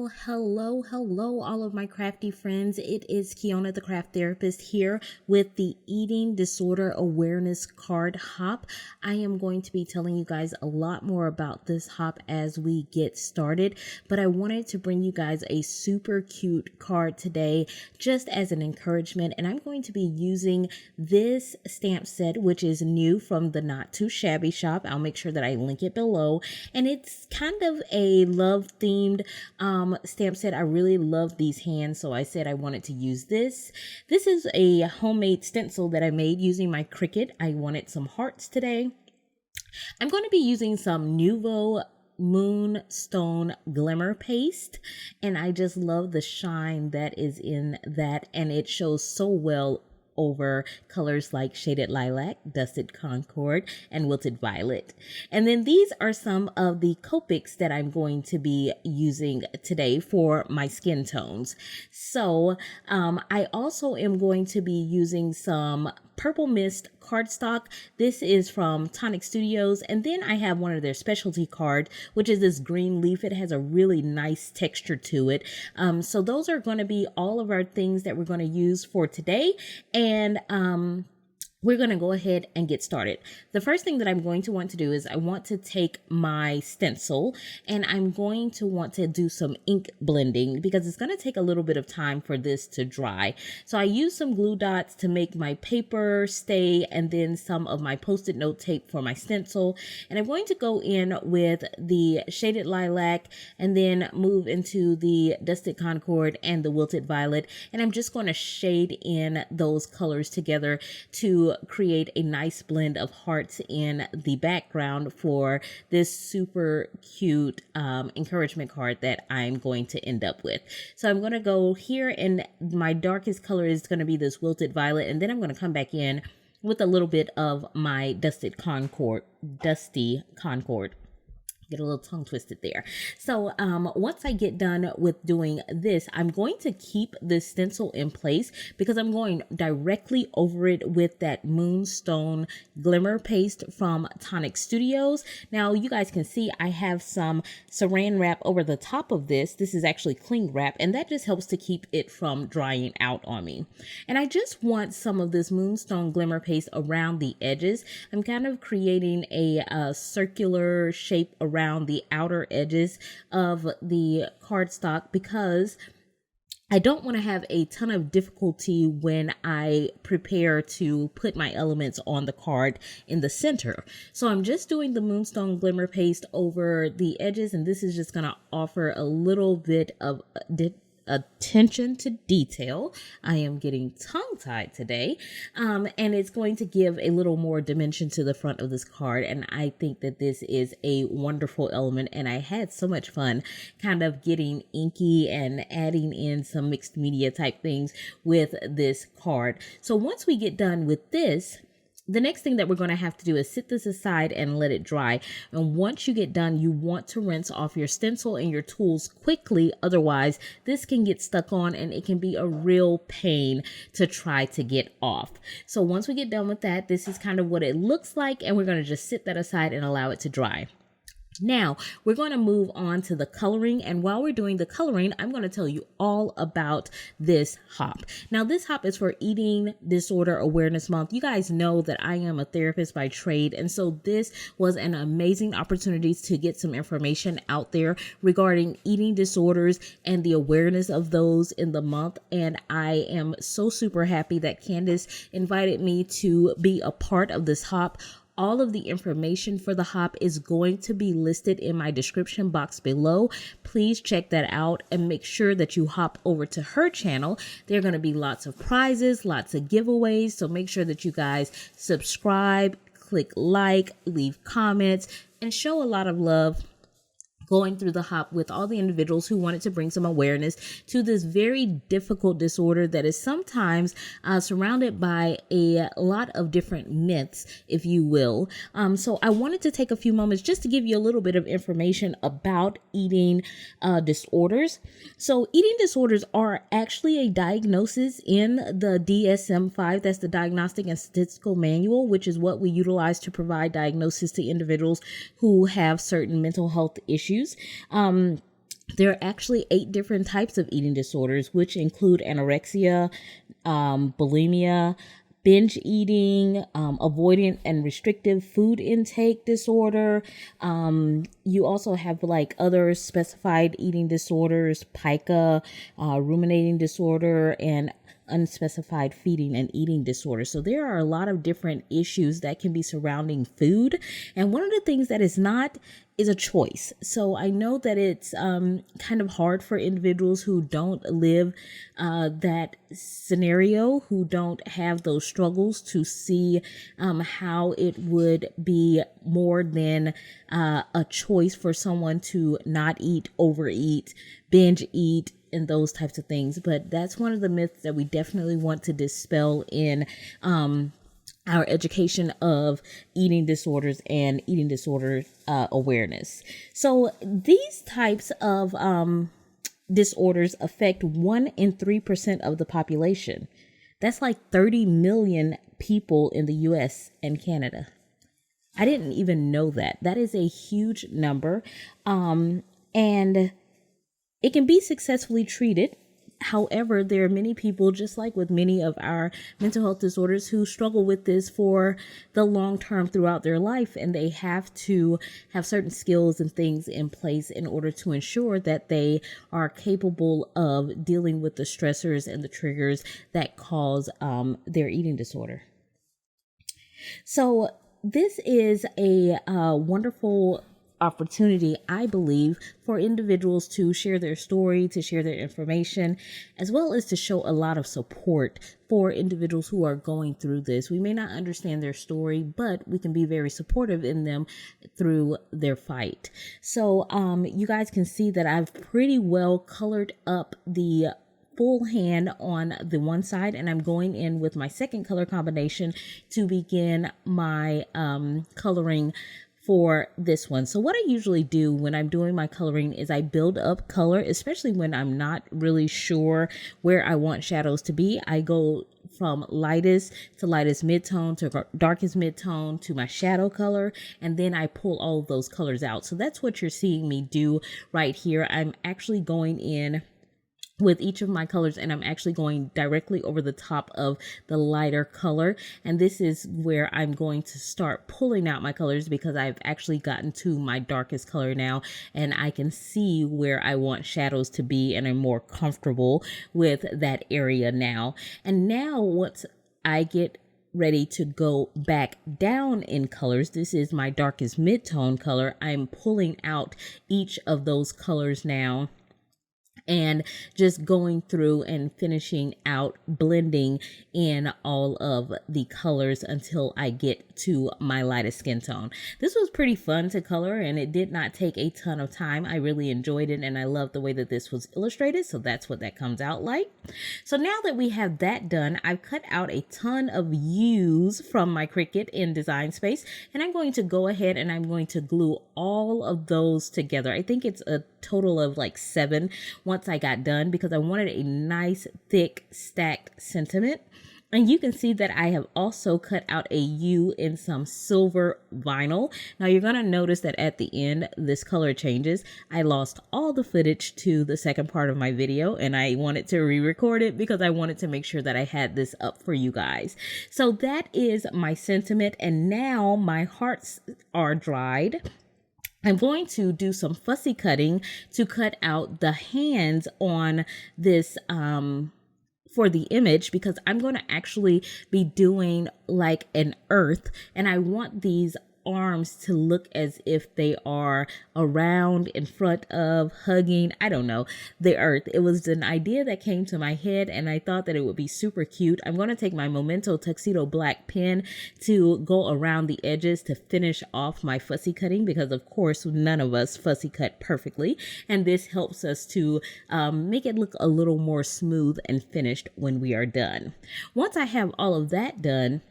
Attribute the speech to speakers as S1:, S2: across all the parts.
S1: Hello, all of my crafty friends. It is Kiona, the craft therapist, here with the Eating Disorder Awareness Card Hop. I am going to be telling you guys a lot more about this hop as we get started, but I wanted to bring you guys a super cute card today just as an encouragement, and I'm going to be using this stamp set, which is new from the Not Too Shabby shop. I'll make sure that I link it below, and it's kind of a love-themed stamp set. I really love these hands, so I said I wanted to use this. This is a homemade stencil that I made using my Cricut. I wanted some hearts today. I'm going to be using some Nouveau Moonstone Glimmer Paste, and I just love the shine that is in that, and it shows so well over colors like Shaded Lilac, Dusted Concord, and Wilted Violet. And then these are some of the Copics that I'm going to be using today for my skin tones. So I also am going to be using some Purple Mist cardstock. This is from Tonic Studios, and then I have one of their specialty cards, which is this green leaf. It has a really nice texture to it. So those are going to be all of our things that we're going to use for today, and we're going to go ahead and get started. The first thing that I'm going to want to do is I want to take my stencil and I'm going to want to do some ink blending because it's going to take a little bit of time for this to dry. So I use some glue dots to make my paper stay, and then some of my Post-it note tape for my stencil. And I'm going to go in with the Shaded Lilac and then move into the Dusted Concord and the Wilted Violet. And I'm just going to shade in those colors together to create a nice blend of hearts in the background for this super cute encouragement card that I'm going to end up with. So I'm going to go here, and my darkest color is going to be this Wilted Violet, and then I'm going to come back in with a little bit of my Dusty Concord. Get a little tongue twisted there. So once I get done with doing this, I'm going to keep this stencil in place because I'm going directly over it with that Moonstone Glimmer Paste from Tonic Studios. Now you guys can see I have some saran wrap over the top of this. This is actually cling wrap, and that just helps to keep it from drying out on me. And I just want some of this Moonstone Glimmer Paste around the edges. I'm kind of creating a circular shape around the outer edges of the cardstock because I don't want to have a ton of difficulty when I prepare to put my elements on the card in the center. So I'm just doing the Moonstone Glimmer Paste over the edges, and this is just going to offer a little bit of attention to detail. I am getting tongue-tied today, and it's going to give a little more dimension to the front of this card, and I think that this is a wonderful element, and I had so much fun kind of getting inky and adding in some mixed media type things with this card. So once we get done with this, the next thing that we're going to have to do is sit this aside and let it dry. And once you get done, you want to rinse off your stencil and your tools quickly. Otherwise, this can get stuck on and it can be a real pain to try to get off. So once we get done with that, this is kind of what it looks like. And we're going to just sit that aside and allow it to dry. Now, we're going to move on to the coloring, and while we're doing the coloring, I'm going to tell you all about this hop. Now, this hop is for Eating Disorder Awareness Month. You guys know that I am a therapist by trade, and so this was an amazing opportunity to get some information out there regarding eating disorders and the awareness of those in the month, and I am so super happy that Candace invited me to be a part of this hop. All of the information for the hop is going to be listed in my description box below. Please check that out and make sure that you hop over to her channel. There are going to be lots of prizes, lots of giveaways. So make sure that you guys subscribe, click like, leave comments, and show a lot of love going through the hop with all the individuals who wanted to bring some awareness to this very difficult disorder that is sometimes surrounded by a lot of different myths, if you will. So I wanted to take a few moments just to give you a little bit of information about eating disorders. So eating disorders are actually a diagnosis in the DSM-5. That's the Diagnostic and Statistical Manual, which is what we utilize to provide diagnosis to individuals who have certain mental health issues. There are actually 8 different types of eating disorders, which include anorexia, bulimia, binge eating, avoidant and restrictive food intake disorder. You also have like other specified eating disorders, pica, ruminating disorder, and unspecified feeding and eating disorder. So there are a lot of different issues that can be surrounding food. And one of the things that is not is a choice. So I know that it's kind of hard for individuals who don't live that scenario, who don't have those struggles, to see how it would be more than a choice for someone to not eat, overeat, binge eat, and those types of things. But that's one of the myths that we definitely want to dispel in our education of eating disorders and eating disorder awareness. So these types of disorders affect 1 in 3% of the population. That's like 30 million people in the US and Canada. I didn't even know that. That is a huge number. And it can be successfully treated. However, there are many people, just like with many of our mental health disorders, who struggle with this for the long term throughout their life, and they have to have certain skills and things in place in order to ensure that they are capable of dealing with the stressors and the triggers that cause their eating disorder. So this is a wonderful opportunity, I believe, for individuals to share their story, to share their information, as well as to show a lot of support for individuals who are going through this. We may not understand their story, but we can be very supportive in them through their fight. So you guys can see that I've pretty well colored up the full hand on the one side, and I'm going in with my second color combination to begin my coloring for this one. So what I usually do when I'm doing my coloring is I build up color, especially when I'm not really sure where I want shadows to be. I go from lightest to lightest midtone to darkest midtone to my shadow color, and then I pull all of those colors out. So that's what you're seeing me do right here. I'm actually going in with each of my colors, and I'm actually going directly over the top of the lighter color. And this is where I'm going to start pulling out my colors, because I've actually gotten to my darkest color now, and I can see where I want shadows to be, and I'm more comfortable with that area now. And now once I get ready to go back down in colors, this is my darkest mid-tone color, I'm pulling out each of those colors now and just going through and finishing out blending in all of the colors until I get to my lightest skin tone. This was pretty fun to color, and it did not take a ton of time. I really enjoyed it, and I love the way that this was illustrated, so that's what that comes out like. So now that we have that done, I've cut out a ton of U's from my Cricut in Design Space, and I'm going to go ahead and I'm going to glue all of those together. I think it's a total of like 7 once I got done, because I wanted a nice thick stacked sentiment. And you can see that I have also cut out a U in some silver vinyl. Now you're going to notice that at the end, this color changes. I lost all the footage to the second part of my video, and I wanted to re-record it because I wanted to make sure that I had this up for you guys. So that is my sentiment. And now my hearts are dried. I'm going to do some fussy cutting to cut out the hands on this for the image, because I'm going to actually be doing like an earth, and I want these arms to look as if they are around, in front of, hugging, I don't know, the earth. It was an idea that came to my head, and I thought that it would be super cute. I'm going to take my Memento Tuxedo black pen to go around the edges to finish off my fussy cutting, because of course none of us fussy cut perfectly, and this helps us to make it look a little more smooth and finished when we are done. Once I have all of that done,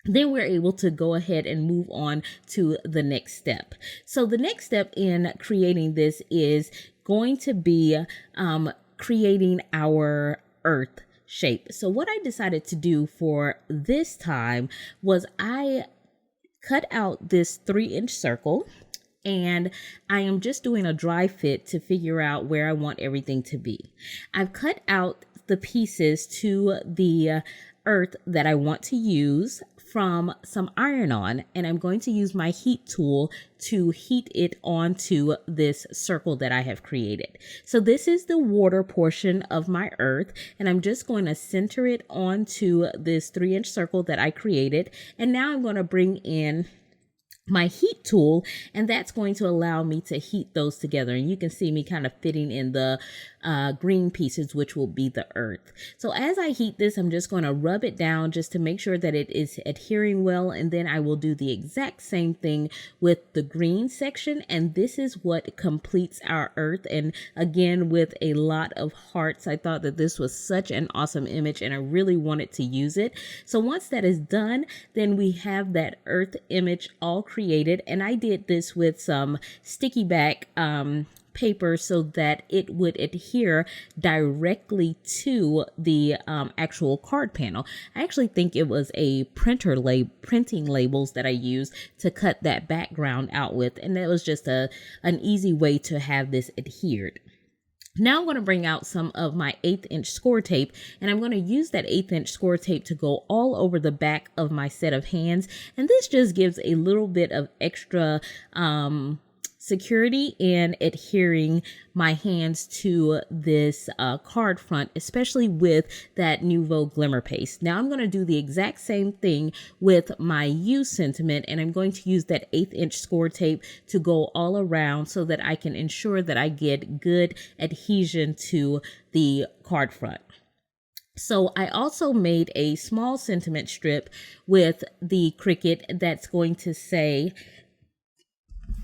S1: then we're able to go ahead and move on to the next step. So the next step in creating this is going to be creating our earth shape. So what I decided to do for this time was I cut out this 3-inch circle, and I am just doing a dry fit to figure out where I want everything to be. I've cut out the pieces to the earth that I want to use from some iron-on, and I'm going to use my heat tool to heat it onto this circle that I have created. So this is the water portion of my earth, and I'm just going to center it onto this 3-inch circle that I created. And now I'm going to bring in my heat tool, and that's going to allow me to heat those together. And you can see me kind of fitting in the green pieces, which will be the earth. So as I heat this, I'm just going to rub it down just to make sure that it is adhering well. And then I will do the exact same thing with the green section. And this is what completes our earth. And again, with a lot of hearts, I thought that this was such an awesome image and I really wanted to use it. So once that is done, then we have that earth image all created. And I did this with some sticky back paper so that it would adhere directly to the actual card panel. I actually think it was a printing labels that I used to cut that background out with, and that was just an easy way to have this adhered. Now I'm going to bring out some of my 1/8 inch score tape, and I'm going to use that 1/8 inch score tape to go all over the back of my set of hands. And this just gives a little bit of extra security in adhering my hands to this card front, especially with that Nouveau Glimmer Paste. Now I'm going to do the exact same thing with my U sentiment, and I'm going to use that 1/8 inch score tape to go all around so that I can ensure that I get good adhesion to the card front. So I also made a small sentiment strip with the Cricut that's going to say,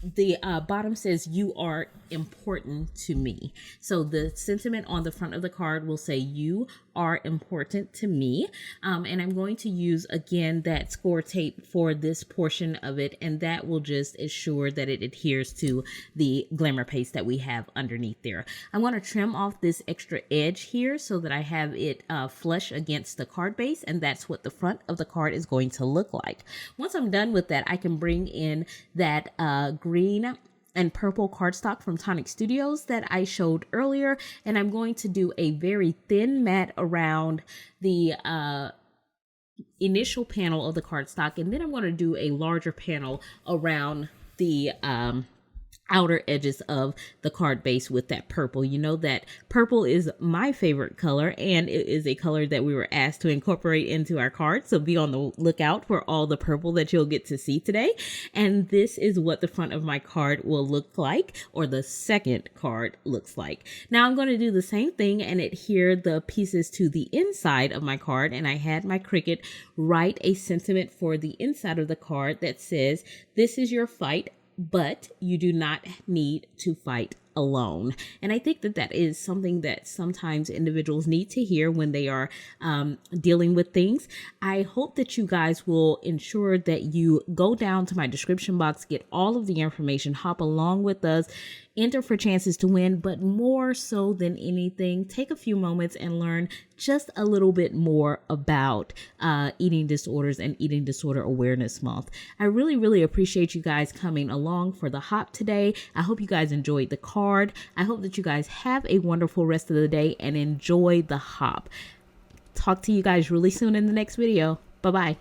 S1: the bottom says, "You are important to me." So the sentiment on the front of the card will say, "You are important to me." And I'm going to use again that score tape for this portion of it, and that will just ensure that it adheres to the glimmer paste that we have underneath there. I'm going to trim off this extra edge here so that I have it flush against the card base, and that's what the front of the card is going to look like. Once I'm done with that, I can bring in that green and purple cardstock from Tonic Studios that I showed earlier, and I'm going to do a very thin mat around the initial panel of the cardstock, and then I'm going to do a larger panel around the outer edges of the card base with that purple. You know that purple is my favorite color, and it is a color that we were asked to incorporate into our card. So be on the lookout for all the purple that you'll get to see today. And this is what the front of my card will look like, or the second card looks like. Now I'm going to do the same thing and adhere the pieces to the inside of my card. And I had my Cricut write a sentiment for the inside of the card that says, "This is your fight, but you do not need to fight alone." And I think that that is something that sometimes individuals need to hear when they are dealing with things. I hope that you guys will ensure that you go down to my description box, get all of the information, hop along with us, enter for chances to win, but more so than anything, take a few moments and learn just a little bit more about eating disorders and Eating Disorder Awareness Month. I really, really appreciate you guys coming along for the hop today. I hope you guys enjoyed the card. I hope that you guys have a wonderful rest of the day and enjoy the hop. Talk to you guys really soon in the next video. Bye-bye.